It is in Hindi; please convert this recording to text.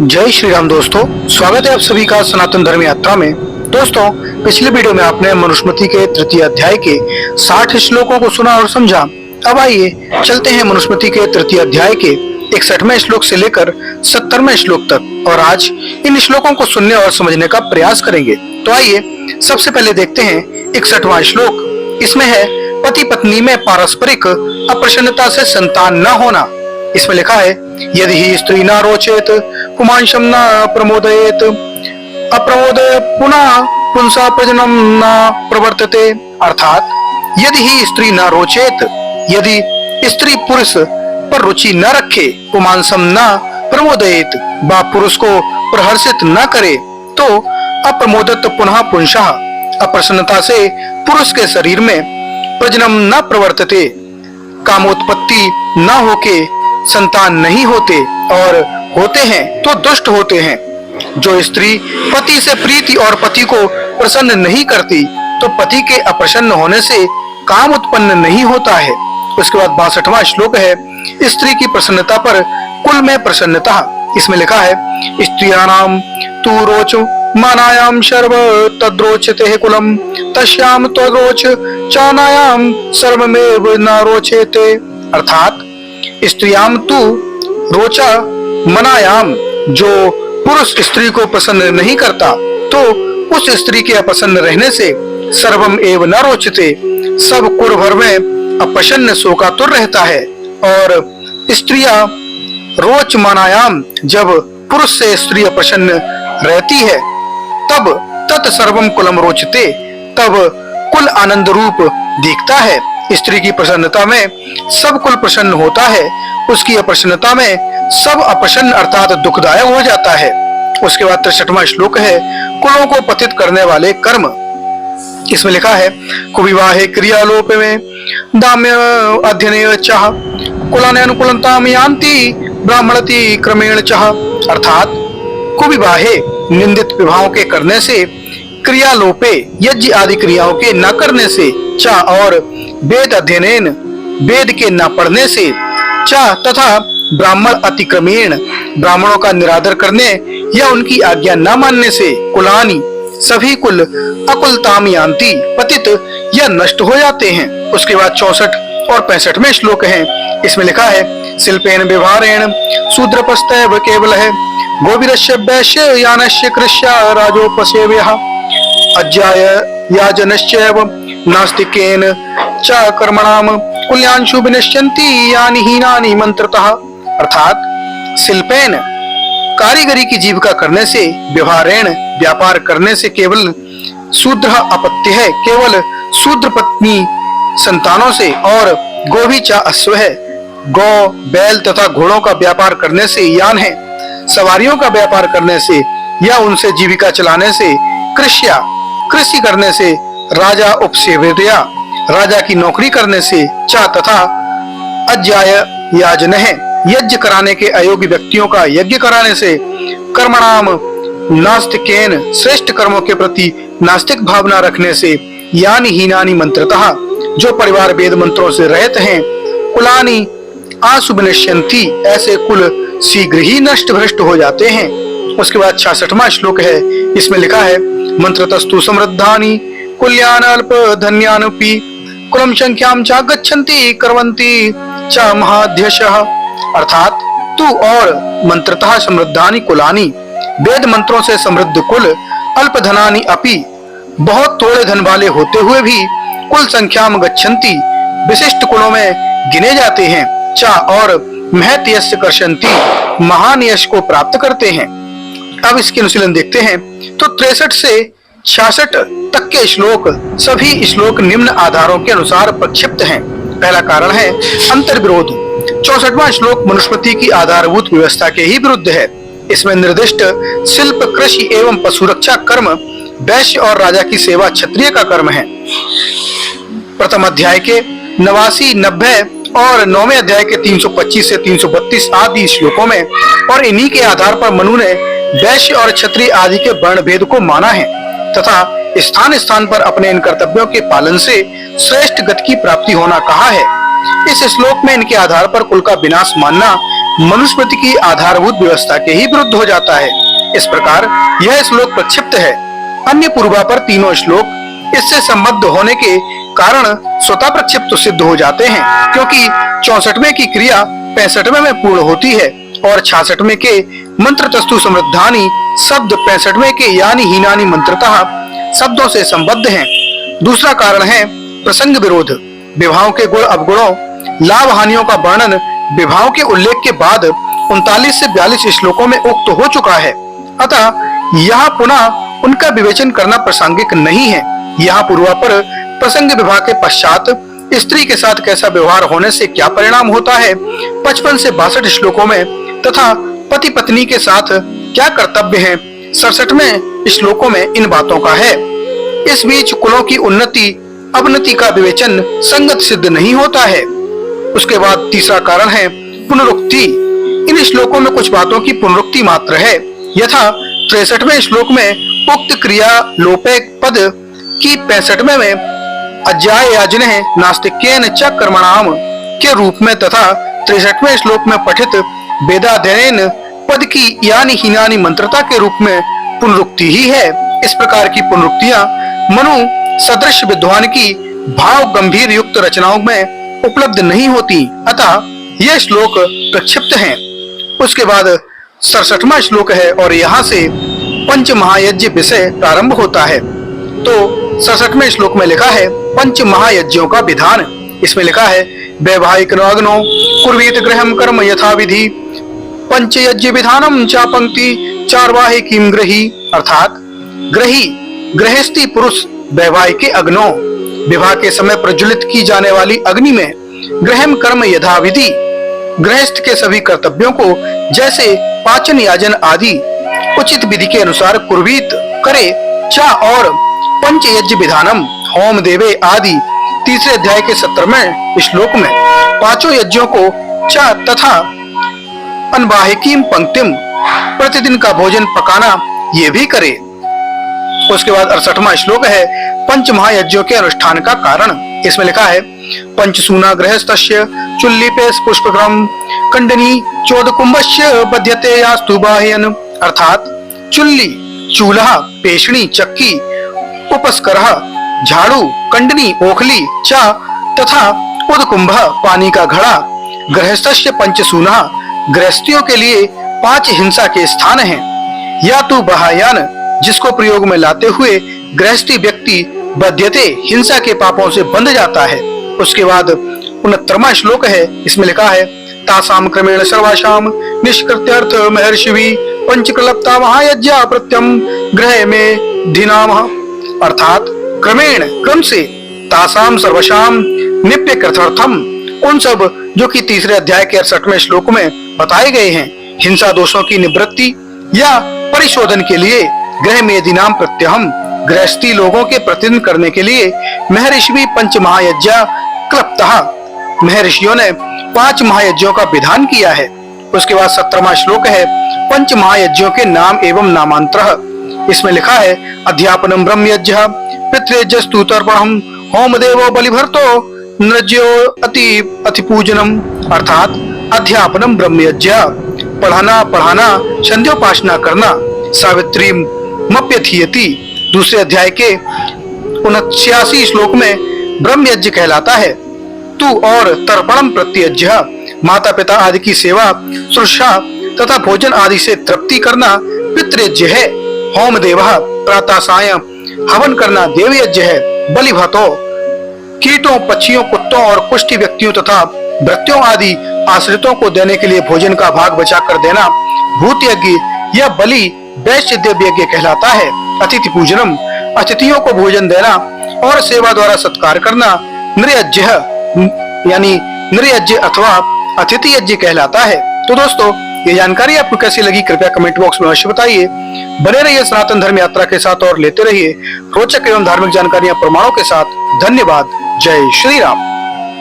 जय श्री राम दोस्तों, स्वागत है आप सभी का सनातन धर्म यात्रा में। दोस्तों, पिछले वीडियो में आपने मनुस्मृति के तृतीय अध्याय के 60 श्लोकों को सुना और समझा। अब आइए चलते हैं मनुस्मृति के तृतीय अध्याय के 61वें श्लोक से लेकर 70वें श्लोक तक और आज इन श्लोकों को सुनने और समझने का प्रयास करेंगे। तो आइए सबसे पहले देखते हैं 61वां श्लोक। इसमें है पति पत्नी में पारस्परिक अप्रसन्नता से संतान न होना। इसमें लिखा है, यदि ही स्त्री न रोचेत पुमांशम न प्रमोदयेत अप्रमोदय पुनः पुंसा प्रजनम न प्रवर्तते। अर्थात यदि ही स्त्री न रोचेत, यदि स्त्री पुरुष पर रुचि न रखे, पुमांसम न प्रमोदयेत व पुरुष को प्रहर्षित न करे, तो अप्रमोदत पुनः पुंसा अप्रसन्नता से पुरुष के शरीर में प्रजनम न प्रवर्तते, कामोत्पत्ति न होके संतान नहीं होते और होते हैं तो दुष्ट होते हैं। जो स्त्री पति से प्रीति और पति को प्रसन्न नहीं करती, तो पति के अप्रसन्न होने से काम उत्पन्न नहीं होता है। उसके बाद 62वां श्लोक है, स्त्री की प्रसन्नता पर कुल में प्रसन्नता। इसमें लिखा है, स्त्रियाणाम तु रोच मानायाम सर्व तद्रोचते कुलम तस्याम तद्रोच चानायाम सर्वमेव न रोचेते। अर्थात स्त्रियाम तु रोचा मनायाम, जो पुरुष स्त्री को प्रसन्न नहीं करता, तो उस स्त्री के अप्रसन्न रहने से सर्वम एव न रोचते, सब कुल भर में अप्रसन्न शोकातुर रहता है। और स्त्रियां रोच मनायाम, जब पुरुष से स्त्री अप्रसन्न रहती है, तब तत् सर्वम कुलम रोचते, तब कुल आनंद रूप दिखता है। स्त्री की प्रसन्नता में सब कुल प्रसन्न होता है, उसकी अप्रसन्नता में सब अप्रसन्न अर्थात दुखदायक हो जाता है। उसके बाद 63वां श्लोक है, कुलों को पतित करने वाले कर्म। इसमें लिखा है, कुविवाहे क्रियालोप में दाम्य अध्ययने चाह कुलाने अनुकूलताम यान्ति ब्राह्मणति क्रमेण चाह। अर्थात कुविवाहे निंदित विवाहों के करने से, क्रियालोपे यज्ञ आदि क्रियाओं के न करने से, चा और वेद अध्ययन वेद के न पढ़ने से, चा तथा ब्राह्मण अतिक्रमेण ब्राह्मणों का निरादर करने या उनकी आज्ञा न मानने से, कुलानी सभी कुल अकुलताम यान्ति पतित या नष्ट हो जाते हैं। उसके बाद 64 और 65वें श्लोक हैं। इसमें लिखा है, शिल्पेन व्यवहारेण शूद्रपस्तैव केवल है गोविरस्य वैश्य यानस्य कृष्या राजोपसेव्यः अज्याय याजनश्चैव नास्तिकेन च कर्मणाम कुल्यांशु विनश्यन्ति यानि हीनानि मंत्रतः। अर्थात शिल्पेन कारीगरी की जीविका करने से, व्यवहारेण व्यापार करने से केवल शूद्र अपत्य है, केवल शूद्र पत्नी संतानों से, और गोभी चा अश्व है, गौ बैल तथा घोड़ों का व्यापार करने से, यान है सवारियों का व्यापार करने से या उनसे जीविका चलाने से, कृष्या कृषि करने से, राजा उपसेव्यतया राजा की नौकरी करने से, चा तथा अज्याय याजन है यज्ञ कराने के अयोग्य व्यक्तियों का यज्ञ कराने से, कर्मणाम नास्तिकेन श्रेष्ठ कर्मों के प्रति नास्तिक भावना रखने से, यानी हीनानि मंत्रतः जो परिवार वेद मंत्रों से रहित हैं, कुलानी आशुभिनश्यन्ति ऐसे कुल शीघ्र ही नष्ट भ्रष्ट हो जाते हैं। उसके बाद 66वां श्लोक है। इसमें लिखा है, मंत्रतस्तु समृद्धानि कुल्यान अल्प धन्यानपि कुलम संख्याम च गच्छन्ति करवन्ति च महाध्यशः। अर्थात तू और मंत्रतः समृद्धानि कुलानि, वेद मंत्रों से समृद्ध कुल, अल्प धनानि अपि बहुत थोड़े धन वाले होते हुए भी, कुल संख्याम गच्छन्ति विशिष्ट कुलों में गिने जाते हैं, चा और महत यश कर्षन्ति महान यश को प्राप्त करते हैं। अब इसके अनुशीलन देखते हैं। तो 63 से 66 तक के श्लोक, सभी श्लोक निम्न आधारों के अनुसार प्रक्षिप्त हैं। पहला कारण है अंतर्विरोध। 64वां श्लोक मनुस्मृति की आधारभूत व्यवस्था के ही विरुद्ध है। इसमें निर्दिष्ट शिल्प, कृषि एवं पशुरक्षा कर्म वैश्य और राजा की सेवा क्षत्रिय का कर्म है। प्रथम अध्याय के 89, 90 और 9वें अध्याय के 325 से 332 आदि श्लोकों में और इन्हीं के आधार पर मनु ने वैश्य और क्षत्रिय आदि के वर्ण भेद को माना है तथा स्थान स्थान पर अपने इन कर्तव्यों के पालन से श्रेष्ठ गति की प्राप्ति होना कहा है। इस श्लोक में इनके आधार पर कुल का विनाश मानना मनुस्मृति की आधारभूत व्यवस्था के ही विरुद्ध हो जाता है। इस प्रकार यह श्लोक प्रक्षिप्त है। अन्य पूर्वापर तीनों श्लोक इससे संबद्ध होने के कारण स्वतः प्रक्षिप्त सिद्ध हो जाते हैं, क्योंकि 64वें की क्रिया 65वें में पूर्ण होती है और 66वें के मंत्र तस्तु समृद्धानी शब्द 65वें के यानी हीनानी मंत्रतः शब्दों से संबद्ध हैं। दूसरा कारण है प्रसंग विरोध। विभागों के गुण अवगुणों लाभ हानियों का वर्णन विभागों के उल्लेख के बाद 39 से 42 श्लोकों में उक्त हो चुका है। अतः यहाँ पुनः उनका विवेचन करना प्रासंगिक नहीं है। यहाँ पूर्वापर प्रसंग विभाग के पश्चात स्त्री के साथ कैसा व्यवहार होने से क्या परिणाम होता है 55 से 62 श्लोकों में तथा पति पत्नी के साथ क्या कर्तव्य है 67वें श्लोकों में इन बातों का है। इस बीच कुलों की उन्नति अवनति का विवेचन संगत सिद्ध नहीं होता है। उसके बाद तीसरा कारण है पुनरुक्ति। इन श्लोकों में कुछ बातों की पुनरुक्ति मात्र है। यथा 63वें श्लोक में उक्त क्रिया लोपे पद की 65वें में अज्यायाजने नास्तिकेन च कर्मणाम के रूप में तथा 63वें श्लोक में पठित वेदाध्ययन पद की यानी हीनानी मंत्रता के रूप में पुनरुक्ति ही है। इस प्रकार की पुनरुक्तियां मनु सदृश विद्वान की भाव गंभीर युक्त रचनाओं में उपलब्ध नहीं होती, अतः यह श्लोक प्रक्षिप्त हैं। उसके बाद 67वां श्लोक है और यहाँ से पंच महायज्ञ विषय प्रारंभ होता है। तो 67वें श्लोक में लिखा है पंच महायज्ञों का विधान। इसमें लिखा है वैवाहिक नाग्नो कुर्वीत गृहम कर्म यथा विधि पंच यज्ञ विधानम चा पंक्ति चारवाहिकीम ग्रही, अर्थात ग्रही गृहस्थी पुरुष वैवाहिक के अग्नो विवाह के समय प्रज्वलित की जाने वाली अग्नि में गृहम कर्म यथाविधि गृहस्थ के सभी कर्तव्यों को जैसे पाचन याजन आदि उचित विधि के अनुसार कुर्वीत करे चा और पंच यज्ञ विधानम होम देवे आदि तीसरे अध्याय के 17वें श्लोक में पांचों यज्ञों को चा तथा अनवाहिकीम पंक्तिम प्रतिदिन का भोजन पकाना ये भी करे। उसके बाद 68वां श्लोक है पंच महायज्ञों के अनुष्ठान का कारण। इसमें लिखा है पंचसूना गृहस्थस्य चुल्लीपेश पुष्पक्रम कंडनी चोदकुंभस्य बध्यते यास्तु बाह्यन, अर्थात चुल्ली चूल्हा पेशणी चक्की उपस्करह झाड़ू कंडनी ओखली चा तथा उदकुंभ पानी का घड़ा गृहस्थस्य पंचसूना गृहस्थियों के लिए 5 हिंसा के स्थान हैं। या तो बाह्यान जिसको प्रयोग में लाते हुए गृहस्थी व्यक्ति बध्यते हिंसा के पापों से बंध जाता है। उसके बाद 69वां श्लोक है। इसमें लिखा है तासाम क्रमेण सर्वासाम निष्कृत्यर्थ महर्षिवी पंचकलप्ता महायज्ञा प्रत्यम ग्रह में धिनामः, अर्थात क्रमेण क्रम से तासाम सर्वशाम निप्य कृथर्थम उन सब जो कि तीसरे अध्याय के 68वें श्लोक में बताए गए हैं हिंसा दोषों की निवृत्ति या परिशोधन के लिए ग्रह में दिनाम प्रत्यहम गृहस्थी लोगों के प्रतिदिन करने के लिए महर्षि पंच महायज्ञ क्लप्तः महर्षियों ने 5 महायज्ञों का विधान किया है। उसके बाद 17वां श्लोक है पंच महायज्ञों के नाम एवं नामांतर। इसमें लिखा है अध्यापनम ब्रह्मयज्ञ पितृयज्ञ स्तुतर्पणम होम देवो बलिभर्तो नृज्यो अति पूजनम, अर्थात अध्यापनम ब्रह्मयज्ञ पढ़ाना संध्योपासना करना सावित्री मप्यथीयति दूसरे अध्याय के 79 श्लोक में ब्रह्म यज्ञ कहलाता है। तू और तर्पणम प्रत्यज्ञ माता पिता आदि की सेवा शुश्रूषा तथा भोजन आदि से तृप्ति करना पितृयज्ञ है। होम देवः प्रातः साय हवन करना देव यज्ञ है। बलिभतो कीटों पक्षियों कुत्तों और कुष्ठी व्यक्तियों तथा भृत्यों आदि आश्रितों को देने के लिए भोजन का भाग बचा कर देना भूत यज्ञ या बलि वैश्य देव यज्ञ कहलाता है। अतिथि पूजनम अतिथियों को भोजन देना और सेवा द्वारा सत्कार करना नृयज्ञ यानी नृयज्ञ अथवा अतिथि यज्ञ कहलाता है। तो दोस्तों ये जानकारी आपको कैसी लगी कृपया कमेंट बॉक्स में अवश्य बताइए। बने रहिए सनातन धर्म यात्रा के साथ और लेते रहिए रोचक एवं धार्मिक जानकारियां प्रमाणों के साथ। धन्यवाद। जय श्री राम।